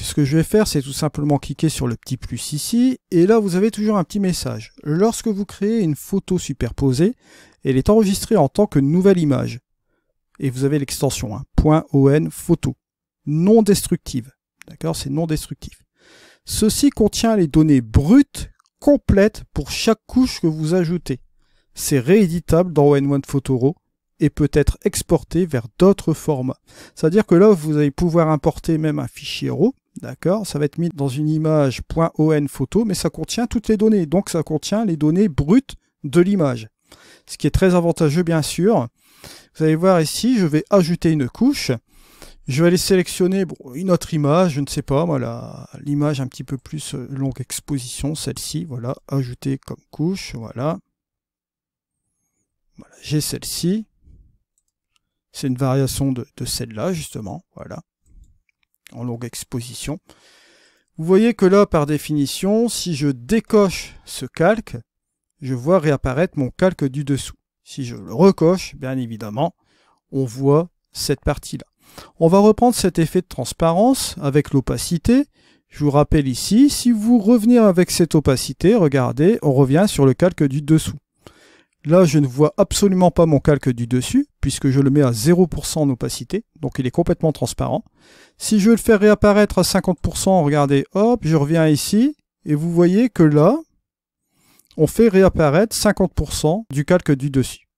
ce que je vais faire, c'est tout simplement cliquer sur le petit plus ici, et là vous avez toujours un petit message. Lorsque vous créez une photo superposée, elle est enregistrée en tant que nouvelle image. Et vous avez l'extension, .on photo, non destructive. D'accord, c'est non destructif. Ceci contient les données brutes complètes pour chaque couche que vous ajoutez. C'est rééditable dans ON1 Photo Raw et peut être exporté vers d'autres formats. C'est-à-dire que là, vous allez pouvoir importer même un fichier RAW, d'accord? Ça va être mis dans une image .on photo, mais ça contient toutes les données. Donc, ça contient les données brutes de l'image. Ce qui est très avantageux, bien sûr. Vous allez voir ici, je vais ajouter une couche. Je vais aller sélectionner une autre image, je ne sais pas, voilà, l'image un petit peu plus longue exposition, celle-ci, voilà, ajouter comme couche, voilà. Voilà, j'ai celle-ci. C'est une variation de celle-là, justement, voilà, en longue exposition. Vous voyez que là, par définition, si je décoche ce calque, je vois réapparaître mon calque du dessous. Si je le recoche, bien évidemment, on voit cette partie-là. On va reprendre cet effet de transparence avec l'opacité. Je vous rappelle ici, si vous revenez avec cette opacité, regardez, on revient sur le calque du dessous. Là, je ne vois absolument pas mon calque du dessus, puisque je le mets à 0% en opacité, donc il est complètement transparent. Si je veux le faire réapparaître à 50%, regardez, hop, je reviens ici, et vous voyez que là, on fait réapparaître 50% du calque du dessus.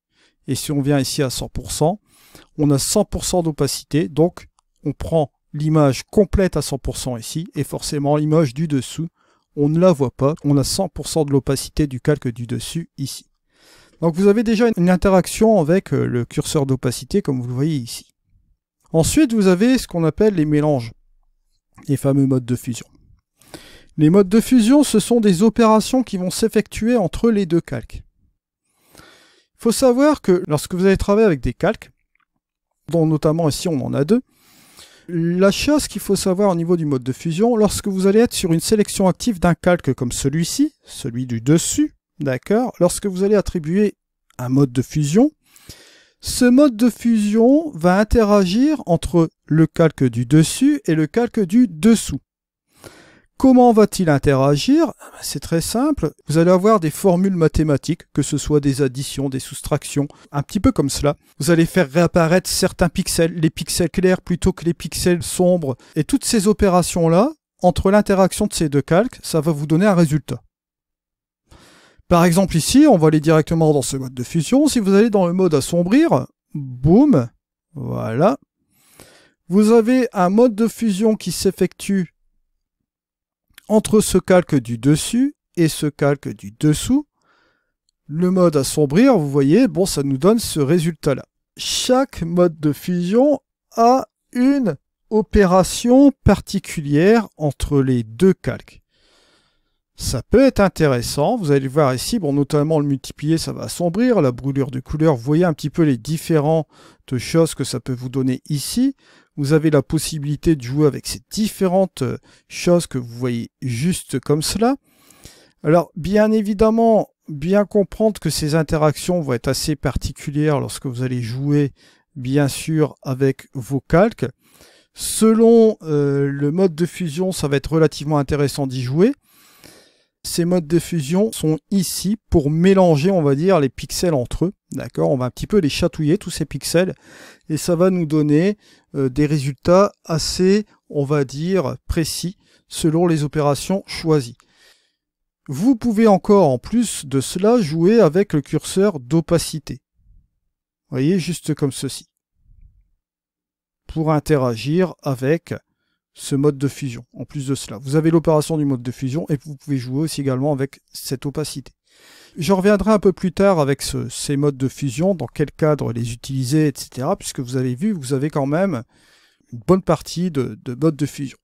Et si on vient ici à 100%, on a 100% d'opacité, donc on prend l'image complète à 100% ici, et forcément l'image du dessous, on ne la voit pas, on a 100% de l'opacité du calque du dessus ici. Donc vous avez déjà une interaction avec le curseur d'opacité, comme vous le voyez ici. Ensuite, vous avez ce qu'on appelle les mélanges, les fameux modes de fusion. Les modes de fusion, ce sont des opérations qui vont s'effectuer entre les deux calques. Il faut savoir que lorsque vous allez travailler avec des calques, dont notamment ici on en a deux, la chose qu'il faut savoir au niveau du mode de fusion, lorsque vous allez être sur une sélection active d'un calque comme celui-ci, celui du dessus, d'accord, lorsque vous allez attribuer un mode de fusion, ce mode de fusion va interagir entre le calque du dessus et le calque du dessous. Comment va-t-il interagir? C'est très simple. Vous allez avoir des formules mathématiques, que ce soit des additions, des soustractions, un petit peu comme cela. Vous allez faire réapparaître certains pixels, les pixels clairs plutôt que les pixels sombres. Et toutes ces opérations-là, entre l'interaction de ces deux calques, ça va vous donner un résultat. Par exemple ici, on va aller directement dans ce mode de fusion. Si vous allez dans le mode assombrir, boum, voilà. Vous avez un mode de fusion qui s'effectue entre ce calque du dessus et ce calque du dessous. Le mode assombrir, vous voyez, bon, ça nous donne ce résultat-là. Chaque mode de fusion a une opération particulière entre les deux calques. Ça peut être intéressant, vous allez voir ici, bon, notamment le multiplier, ça va assombrir, la brûlure de couleur, vous voyez un petit peu les différentes choses que ça peut vous donner ici. Vous avez la possibilité de jouer avec ces différentes choses que vous voyez juste comme cela. Alors, bien évidemment, bien comprendre que ces interactions vont être assez particulières lorsque vous allez jouer, bien sûr, avec vos calques. Selon le mode de fusion, ça va être relativement intéressant d'y jouer. Ces modes de fusion sont ici pour mélanger, on va dire, les pixels entre eux. D'accord, on va un petit peu les chatouiller, tous ces pixels, et ça va nous donner des résultats assez, on va dire, précis, selon les opérations choisies. Vous pouvez encore, en plus de cela, jouer avec le curseur d'opacité. Vous voyez, juste comme ceci. Pour interagir avec ce mode de fusion. En plus de cela, vous avez l'opération du mode de fusion et vous pouvez jouer aussi également avec cette opacité. Je reviendrai un peu plus tard avec ces modes de fusion, dans quel cadre les utiliser, etc. Puisque vous avez vu, vous avez quand même une bonne partie de modes de fusion.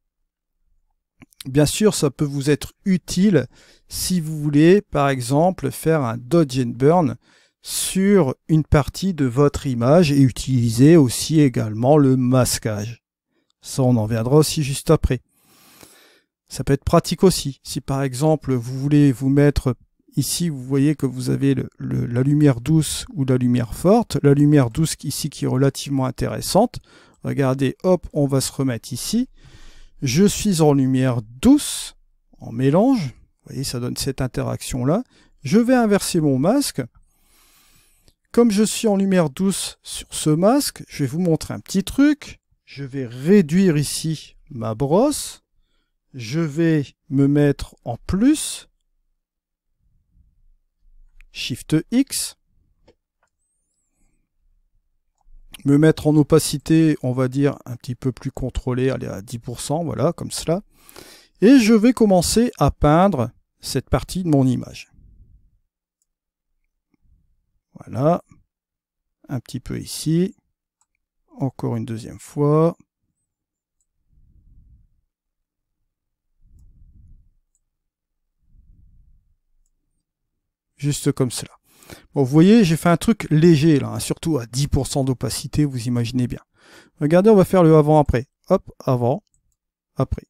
Bien sûr, ça peut vous être utile si vous voulez, par exemple, faire un dodge and burn sur une partie de votre image et utiliser aussi également le masquage. Ça, on en viendra aussi juste après. Ça peut être pratique aussi. Si par exemple, vous voulez vous mettre ici, vous voyez que vous avez la lumière douce ou la lumière forte. La lumière douce ici qui est relativement intéressante. Regardez, hop, on va se remettre ici. Je suis en lumière douce, en mélange. Vous voyez, ça donne cette interaction-là. Je vais inverser mon masque. Comme je suis en lumière douce sur ce masque, je vais vous montrer un petit truc. Je vais réduire ici ma brosse. Je vais me mettre en plus. Shift X. Me mettre en opacité, on va dire, un petit peu plus contrôlée, allez à 10%, voilà, comme cela. Et je vais commencer à peindre cette partie de mon image. Voilà. Un petit peu ici. Encore une deuxième fois. Juste comme cela. Bon, vous voyez, j'ai fait un truc léger, là, hein, surtout à 10% d'opacité, vous imaginez bien. Regardez, on va faire le avant-après. Hop, avant, après,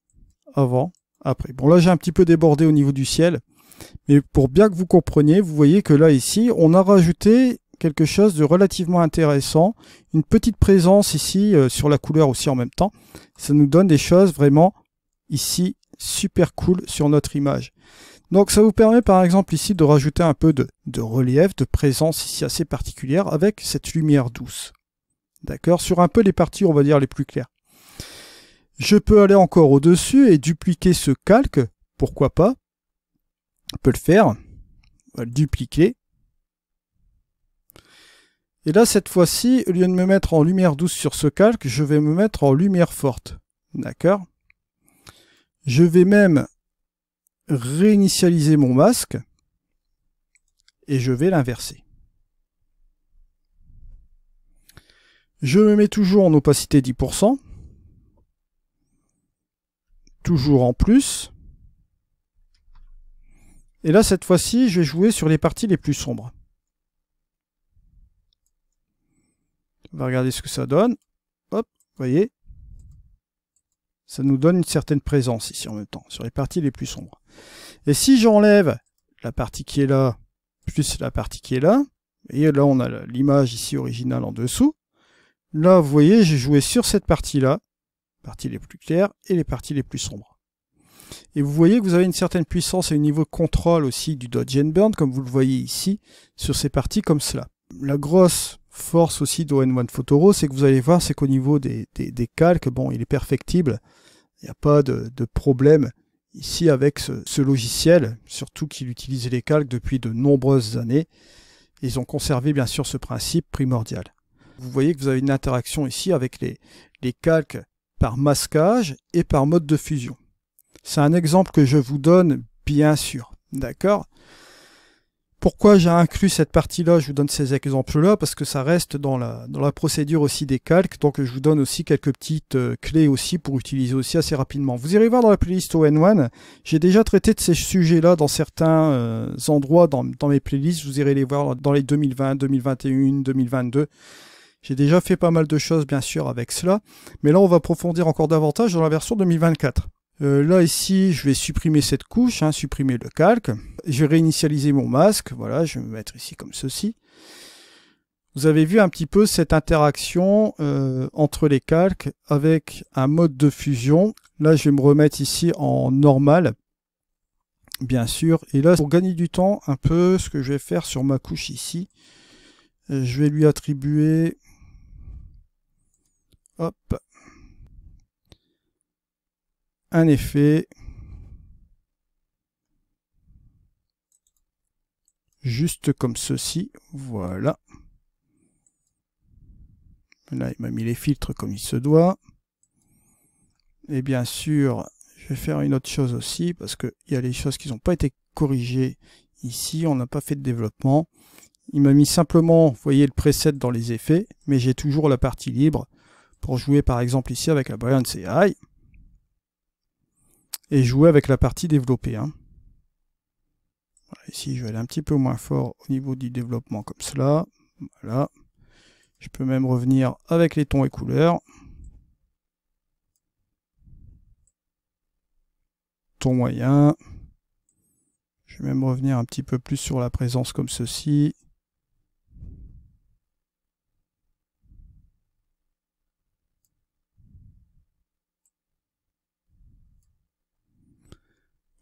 avant, après. Bon, là, j'ai un petit peu débordé au niveau du ciel. Mais pour bien que vous compreniez, vous voyez que là, ici, on a rajouté quelque chose de relativement intéressant. Une petite présence ici sur la couleur aussi en même temps. Ça nous donne des choses vraiment ici super cool sur notre image. Donc ça vous permet par exemple ici de rajouter un peu de relief, de présence ici assez particulière avec cette lumière douce. D'accord? Sur un peu les parties, on va dire, les plus claires. Je peux aller encore au-dessus et dupliquer ce calque. Pourquoi pas? On peut le faire. On va le dupliquer. Et là, cette fois-ci, au lieu de me mettre en lumière douce sur ce calque, je vais me mettre en lumière forte. D'accord? Je vais même réinitialiser mon masque et je vais l'inverser. Je me mets toujours en opacité 10%. Toujours en plus. Et là, cette fois-ci, je vais jouer sur les parties les plus sombres. On va regarder ce que ça donne. Hop, vous voyez. Ça nous donne une certaine présence ici en même temps, sur les parties les plus sombres. Et si j'enlève la partie qui est là, plus la partie qui est là, et là on a l'image ici originale en dessous. Là, vous voyez, j'ai joué sur cette partie-là, parties les plus claires et les parties les plus sombres. Et vous voyez que vous avez une certaine puissance et un niveau de contrôle aussi du Dodge and Burn, comme vous le voyez ici, sur ces parties comme cela. La grosse force aussi d'ON1 Photoro, c'est que vous allez voir, c'est qu'au niveau des calques, bon, il est perfectible. Il n'y a pas de problème ici avec ce logiciel, surtout qu'il utilise les calques depuis de nombreuses années. Ils ont conservé bien sûr ce principe primordial. Vous voyez que vous avez une interaction ici avec les calques par masquage et par mode de fusion. C'est un exemple que je vous donne, bien sûr. D'accord ? Pourquoi j'ai inclus cette partie-là? Je vous donne ces exemples-là parce que ça reste dans la procédure aussi des calques. Donc je vous donne aussi quelques petites clés aussi pour utiliser aussi assez rapidement. Vous irez voir dans la playlist ON1. J'ai déjà traité de ces sujets-là dans certains endroits dans mes playlists. Vous irez les voir dans les 2020, 2021, 2022. J'ai déjà fait pas mal de choses bien sûr avec cela. Mais là on va approfondir encore davantage dans la version 2024. Là ici je vais supprimer cette couche, hein, supprimer le calque. Je vais réinitialiser mon masque, voilà, je vais me mettre ici comme ceci. Vous avez vu un petit peu cette interaction entre les calques avec un mode de fusion. Là je vais me remettre ici en normal, bien sûr. Et là pour gagner du temps un peu, ce que je vais faire sur ma couche ici, je vais lui attribuer, hop, un effet. Juste comme ceci, voilà. Là, il m'a mis les filtres comme il se doit. Et bien sûr, je vais faire une autre chose aussi, parce qu'il y a des choses qui n'ont pas été corrigées ici, on n'a pas fait de développement. Il m'a mis simplement, vous voyez, le preset dans les effets, mais j'ai toujours la partie libre pour jouer par exemple ici avec la Brilliance AI et jouer avec la partie développée. Hein. Ici, je vais aller un petit peu moins fort au niveau du développement comme cela. Voilà. Je peux même revenir avec les tons et couleurs. Ton moyen. Je vais même revenir un petit peu plus sur la présence comme ceci.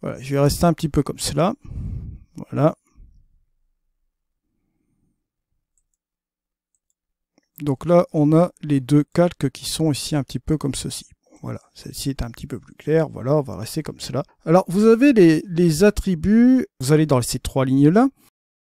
Voilà, je vais rester un petit peu comme cela. Voilà. Donc là, on a les deux calques qui sont ici un petit peu comme ceci. Voilà, celle-ci est un petit peu plus claire. Voilà, on va rester comme cela. Alors, vous avez les attributs. Vous allez dans ces trois lignes-là.